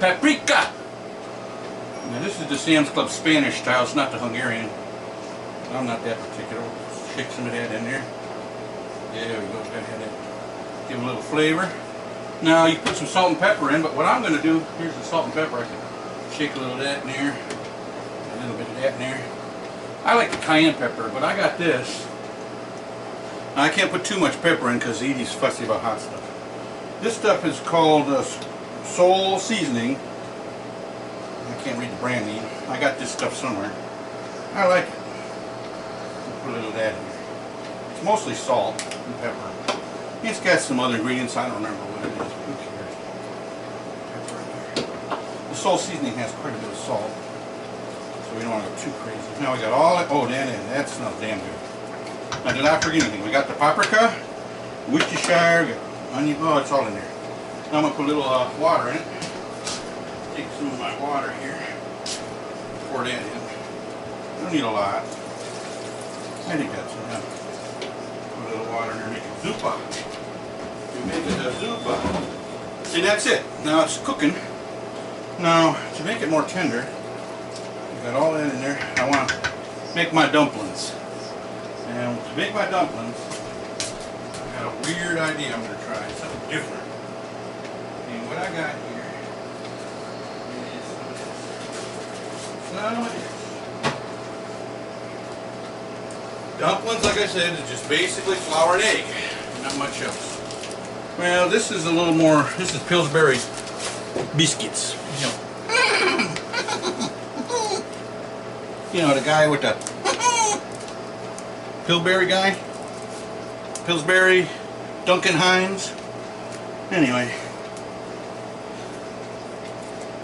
paprika. Now this is the Sam's Club Spanish style, it's not the Hungarian. I'm not that particular. Shake some of that in there. There we go, go ahead and give a little flavor. Now you put some salt and pepper in, but what I'm going to do, here's the salt and pepper. I can shake a little of that in there, a little bit of that in there. I like the cayenne pepper, but I got this. Now, I can't put too much pepper in because Edie's fussy about hot stuff. This stuff is called Soul Seasoning. I can't read the brand name. I got this stuff somewhere. I like it. Put a little of that in there. It's mostly salt and pepper. It's got some other ingredients. I don't remember what it is. Who cares? Pepper in there. The Soul Seasoning has quite a bit of salt, so we don't want to go too crazy. Now we got all that. Oh, that smells damn good. Now, did I forget anything? We got the paprika, Worcestershire, got onion. Oh, it's all in there. Now I'm going to put a little water in it. Take some of my water here. Pour that in. Don't need a lot. I think that's enough. Put a little water in there, make it zuppa. You make it a zuppa. See, that's it. Now it's cooking. Now, to make it more tender, I got all that in there. I want to make my dumplings. And to make my dumplings, I got a weird idea I'm going to try. Something different. And what I got here is some of this. Dumplings, like I said, is just basically flour and egg. Not much else. Well, this is a little more, this is Pillsbury biscuits. You know, the guy with the Pillsbury guy, Pillsbury, Duncan Hines. Anyway,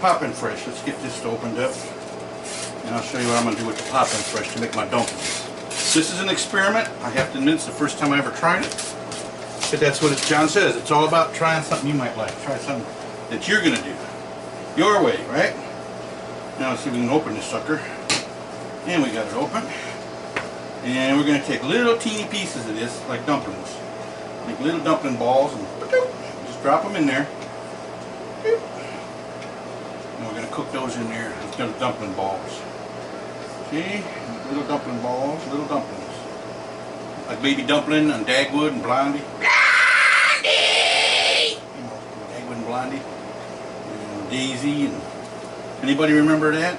Poppin' Fresh. Let's get this opened up, and I'll show you what I'm going to do with the Poppin' Fresh to make my dumplings. This is an experiment. I have to admit, it's the first time I ever tried it, but that's what John says. It's all about trying something you might like. Try something that you're going to do your way, right? Now let's see if we can open this sucker. And we got it open. And we're going to take little teeny pieces of this, like dumplings. Make little dumpling balls and just drop them in there. And we're going to cook those in there as little dumpling balls. See? Little dumpling balls, little dumplings. Like Baby Dumpling and Dagwood and Blondie. Blondie! You know, Dagwood and Blondie. And Daisy. And anybody remember that?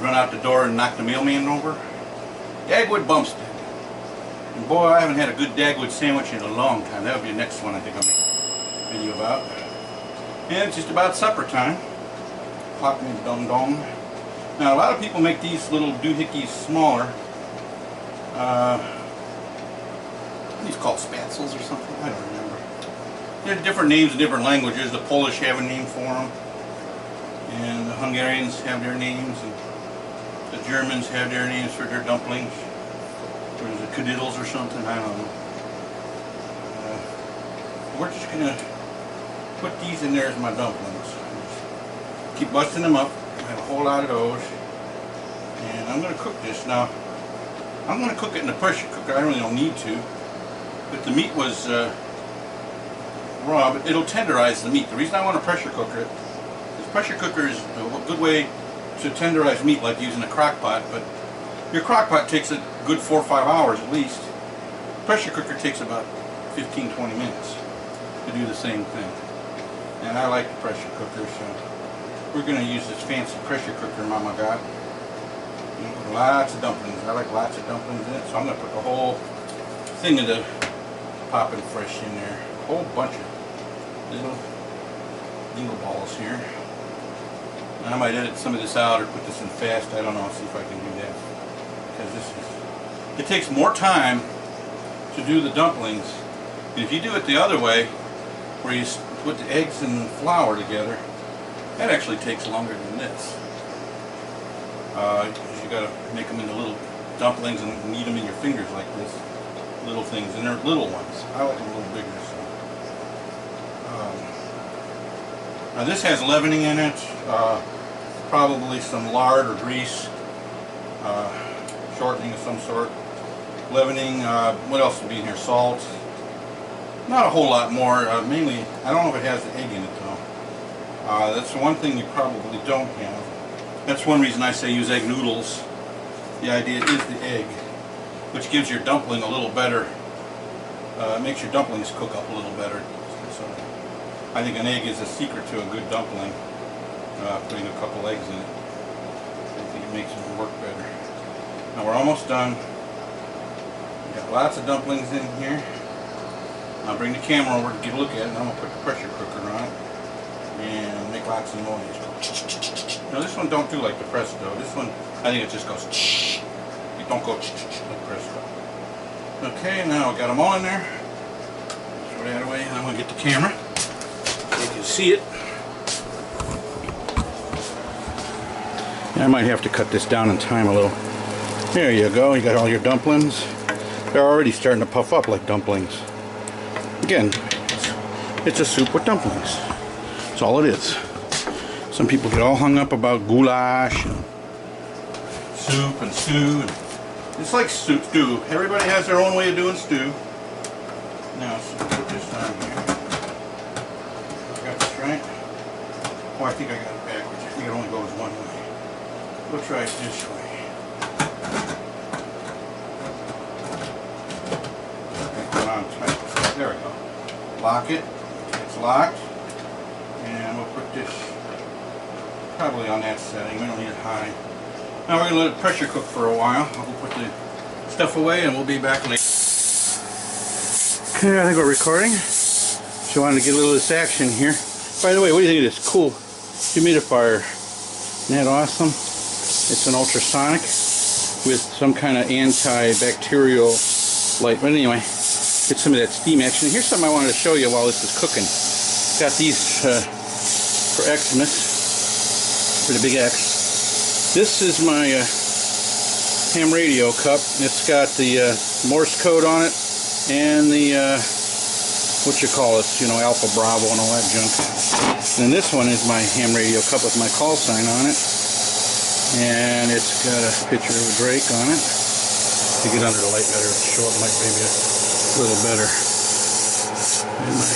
Run out the door and knock the mailman over. Dagwood Bumstead. And boy, I haven't had a good Dagwood sandwich in a long time. That'll be the next one I think I'll make a video about. And it's just about supper time. Clock me dong dong. Now a lot of people make these little doohickeys smaller. These called spatzels or something. I don't remember. There's different names in different languages. The Polish have a name for them, and the Hungarians have their names, and the Germans have their names for their dumplings. Or is it kadiddles or something? I don't know. We're just going to put these in there as my dumplings. Keep busting them up. I have a whole lot of those. And I'm going to cook this. Now, I'm going to cook it in the pressure cooker. I really don't need to. But the meat was raw, but it'll tenderize the meat. The reason I want to pressure cook it is pressure cooker is a good way to tenderize meat, like using a crock pot, but your crock pot takes a good 4 or 5 hours at least. Pressure cooker takes about 15-20 minutes to do the same thing. And I like the pressure cooker, so we're going to use this fancy pressure cooker Mama got. Lots of dumplings. I like lots of dumplings in it, so I'm going to put the whole thing of the Poppin' Fresh in there. A whole bunch of little dingle balls here. And I might edit some of this out or put this in fast. I don't know. I'll see if I can do that. Because it takes more time to do the dumplings. And if you do it the other way, where you put the eggs and flour together, that actually takes longer than this. Because you got to make them into little dumplings and knead them in your fingers like this. Little things, and they're little ones. I like them a little bigger. So. Now this has leavening in it, probably some lard or grease, shortening of some sort. Leavening, what else would be in here? Salt, Not a whole lot more. Mainly, I don't know if it has the egg in it though. That's the one thing you probably don't have. That's one reason I say use egg noodles. The idea is the egg, which gives your dumpling a little better. Makes your dumplings cook up a little better. So I think an egg is a secret to a good dumpling. Putting a couple eggs in it. I think it makes it work better. Now we're almost done. We got lots of dumplings in here. I'll bring the camera over to get a look at it, and I'm going to put the pressure cooker on it and make lots of noise. Now this one don't do like the Presto. This one, I think it just goes it don't go like Presto. Okay, now I got them all in there. Throw that away, and I'm going to get the camera so you can see it. I might have to cut this down in time a little. There you go, you got all your dumplings. They're already starting to puff up like dumplings. Again, it's a soup with dumplings. That's all it is. Some people get all hung up about goulash and soup and stew. It's like stew. Everybody has their own way of doing stew. Now, so put this on here. Got this right? Oh, I think I got it backwards. I think it only goes one way. We'll try it this way. Put it on tight. There we go. Lock it. It's locked. And we'll put this probably on that setting. We don't need it high. Now we're going to let it pressure cook for a while. We'll put the stuff away and we'll be back later. Okay, I think we're recording. So I wanted to get a little of this action here. By the way, what do you think of this cool humidifier? Isn't that awesome? It's an ultrasonic with some kind of antibacterial light. But anyway, get some of that steam action. Here's something I wanted to show you while this is cooking. Got these for Xmas, for the big X. This is my ham radio cup. It's got the Morse code on it and the, what you call it, you know, Alpha Bravo and all that junk. And this one is my ham radio cup with my call sign on it. And it's got a picture of a drake on it. To get under the light better, to show it might maybe a little better. And my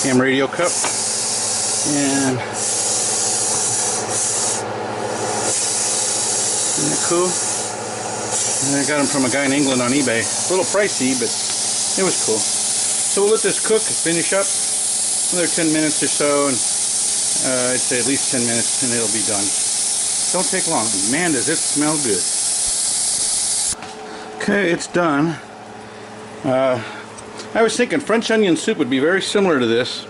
ham radio cup. And isn't that cool? And I got them from a guy in England on eBay. A little pricey, but it was cool. So we'll let this cook, finish up. Another 10 minutes or so, and I'd say at least 10 minutes, and it'll be done. Don't take long. Man, does it smell good. Okay, it's done. I was thinking French onion soup would be very similar to this,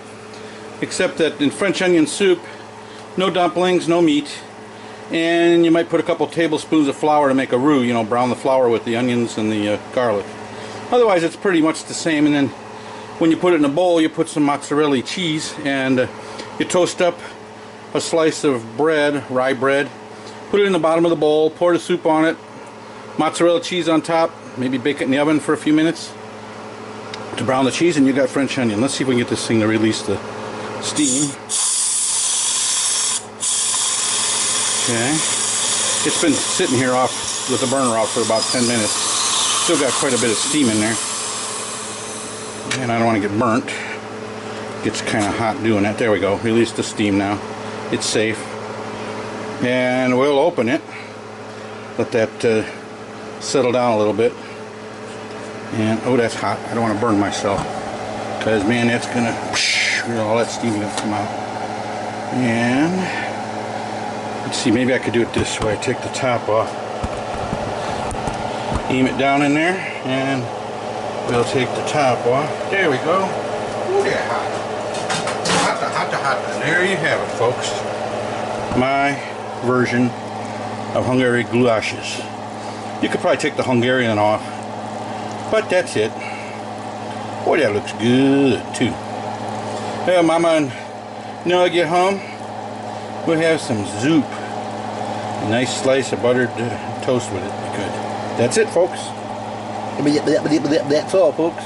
except that in French onion soup, no dumplings, no meat, and you might put a couple tablespoons of flour to make a roux, you know, brown the flour with the onions and the garlic. Otherwise, it's pretty much the same, and then when you put it in a bowl, you put some mozzarella cheese, and you toast up a slice of bread, rye bread, put it in the bottom of the bowl, pour the soup on it, mozzarella cheese on top, maybe bake it in the oven for a few minutes to brown the cheese, and you got French onion. Let's see if we can get this thing to release the steam. Okay. It's been sitting here off with the burner off for about 10 minutes. Still got quite a bit of steam in there. And I don't want to get burnt. Gets kind of hot doing that. There we go. Release the steam now. It's safe. And we'll open it. Let that settle down a little bit. And oh, that's hot. I don't want to burn myself. Because man, that's gonna, all that steam gonna come out. And let's see, maybe I could do it this way. Take the top off. Aim it down in there, and we'll take the top off. There we go. Ooh, they're hot. Hot. And there you have it, folks. My version of Hungarian goulashes. You could probably take the Hungarian off, but that's it. Boy, that looks good too. Well, Mama and Noah get home, we'll have some soup. A nice slice of buttered toast with it. Good. That's it, folks. That's all, folks.